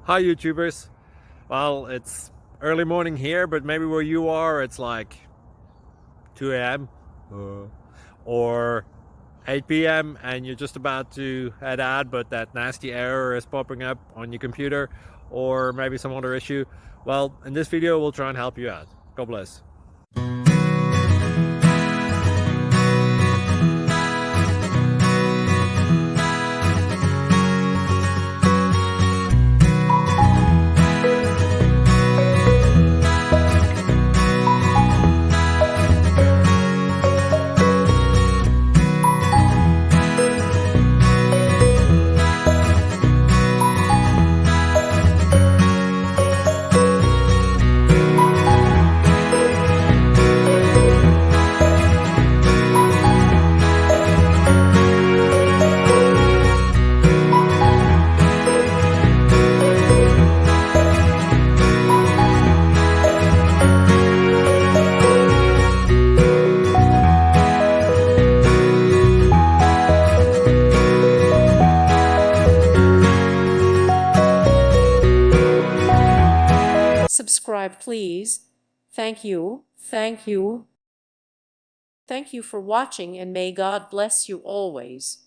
Hi YouTubers. Well, it's early morning here, but maybe where you are it's like 2 a.m. Or 8 p.m. and you're just about to head out, but that nasty error is popping up on your computer, or maybe some other issue. Well, in this video we'll try and help you out. God bless. Subscribe, please. Thank you. Thank you. Thank you for watching, and may God bless you always.